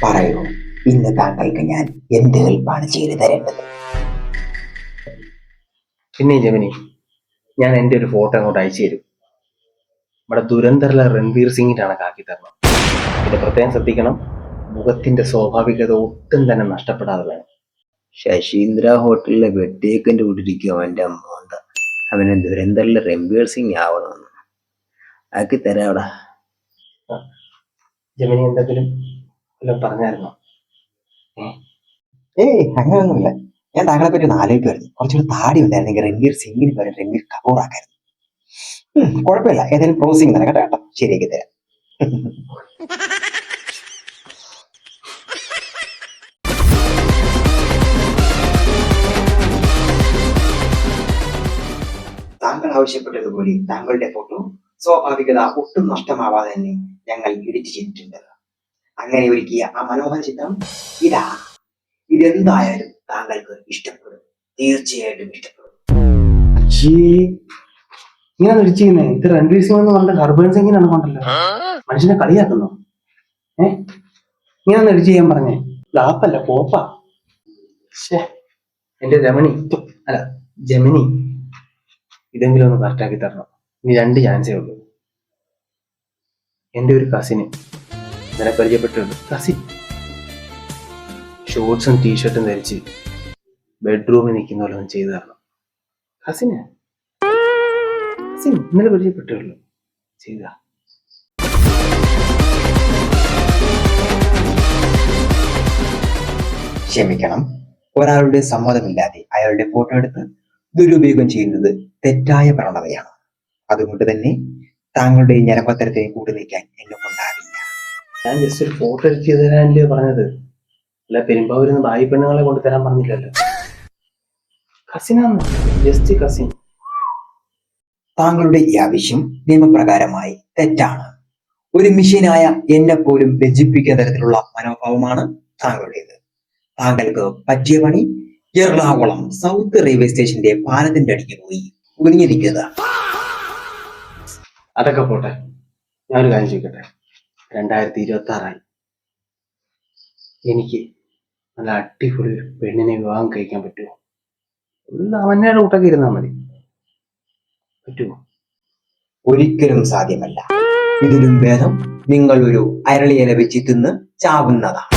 പറയൂ, ഇന്ന് താങ്കൾക്ക് ഞാൻ എന്ത് ഹെൽപ്പാണ് ചെയ്തു തരേണ്ടത്? പിന്നെ ജമിനി, ഞാൻ എൻ്റെ ഒരു ഫോട്ടോ അങ്ങോട്ട് അയച്ചു തരും. നമ്മുടെ ദുരന്തറിലെ രൺവീർ സിംഗിന്റെ ആക്കി തരണം. പിന്നെ പ്രത്യേകം ശ്രദ്ധിക്കണം, മുഖത്തിന്റെ സ്വാഭാവികത ഒട്ടും തന്നെ നഷ്ടപ്പെടാതെ വേണം. ശശീന്ദ്ര ഹോട്ടലിലെ വെട്ടേക്കൻ്റെ കൂട്ടിരിക്കും അവൻ്റെ മോന്ത. അവനെ ദുരന്തറിലെ രൺവീർ സിംഗ് ആവണമെന്ന് ആക്കി തരാവിടെ. ജമിനി എന്തെങ്കിലും വല്ലതും പറഞ്ഞായിരുന്നോ? അങ്ങനെയൊന്നുമില്ല. ഞാൻ താങ്കളെ പറ്റി ഒന്ന് ആലോചിക്കുമായിരുന്നു. കുറച്ചുകൂടി താടി ഉണ്ടായിരുന്നെങ്കിൽ രൺവീർ സിംഗിന് പകരം രൺവീർ കപൂർ ആക്കായിരുന്നു. കുഴപ്പമില്ല, ഏതായാലും പ്രോസിംഗ് തന്നെ കേട്ടോ, ശരിയാക്കി തരാം. താങ്കൾ ആവശ്യപ്പെട്ടതുപോലെ താങ്കളുടെ ഫോട്ടോ സ്വാഭാവികത ഒട്ടും നഷ്ടമാവാതെ തന്നെ ഞങ്ങൾ എഡിറ്റ് ചെയ്തിട്ടുണ്ട്. അങ്ങനെ ഒരുക്കിയ ആ മനോഹര ചിത്രം ഇതെന്തായാലും താങ്കൾക്ക് ഇഷ്ടപ്പെടും, തീർച്ചയായിട്ടും ഇഷ്ടപ്പെടും. ഇങ്ങനെ വിളിച്ചിരുന്നേ, ഇത് രൺവീർ സിംഗ് എന്ന് പറഞ്ഞ ഹർബൻ സിംഗിനാണ് കൊണ്ടല്ലോ. മനുഷ്യനെ കളിയാക്കുന്നു. ഇങ്ങനെ എഡിറ്റ് ചെയ്യാൻ പറഞ്ഞേ, ലാപ്പല്ല പോപ്പാ. എന്റെ ജമിനി, ഇതെങ്കിലും ഒന്ന് കറക്റ്റാക്കി തരണം. ഇനി 2 ചാൻസേ ഉള്ളൂ. എന്റെ ഒരു കസിന് ഇന്നലെ പരിചയപ്പെട്ടിട്ടുണ്ട്. കസിൻ ഷോർട്സും ടീഷർട്ടും ധരിച്ച് ബെഡ്റൂമിൽ നിൽക്കുന്ന പോലെ ഒന്ന് ചെയ്തു തരണം. കസിൻ ഇന്നലെ പരിചയപ്പെട്ടുള്ളൂ. ചെയ്ത ക്ഷമിക്കണം, ഒരാളുടെ സമ്മതമില്ലാതെ അയാളുടെ ഫോട്ടോ എടുത്ത് ദുരുപയോഗം ചെയ്യുന്നത് തെറ്റായ പ്രവണതയാണ്. അതുകൊണ്ട് തന്നെ താങ്കളുടെ ഞരമ്പത്തരത്തെ കൂട്ടി നീക്കാൻ എന്നെ കൊണ്ടാവില്ല. ഞാൻ ജസ്റ്റ് ഒരു ഫോട്ടോ എഡിറ്റ് ചെയ്ത് തരാനല്ലേ പറഞ്ഞത്, അല്ല പെരുമ്പാവൂരിന്ന് ഭായി പെണ്ണുങ്ങളെ കൊണ്ട് തരാൻ പറഞ്ഞില്ലല്ലോ. കസിനാണ്, ജസ്റ്റ് കസിൻ. താങ്കളുടെ ഈ ആവശ്യം നിയമപ്രകാരമായി തെറ്റാണ്. ഒരു മിഷീനായ എന്നെ പോലും ലജ്ജിപ്പിക്കുന്ന തരത്തിലുള്ള മനോഭാവമാണ് താങ്കളുടേത്. താങ്കൾക്ക് പറ്റിയ പണി എറണാകുളം സൗത്ത് റെയിൽവേ സ്റ്റേഷന്റെ പാലത്തിന്റെ അടിക്ക് പോയി ഒതുങ്ങിയിരിക്കുക. അതൊക്കെ പോട്ടെ, ഞാനൊരു കാര്യം ചോദിക്കട്ടെ. 2026 എനിക്ക് നല്ല അടിപൊളി ഒരു പെണ്ണിനെ വിവാഹം കഴിക്കാൻ പറ്റുമോ? അവനയുടെ കൂട്ടൊക്കെ ഇരുന്നാൽ മതി. പറ്റുമോ? ഒരിക്കലും സാധ്യമല്ല. ഇതിലും ഭേദം നിങ്ങൾ ഒരു അരളിയില വെച്ച് തിന്ന് ചാവുന്നതാണ്.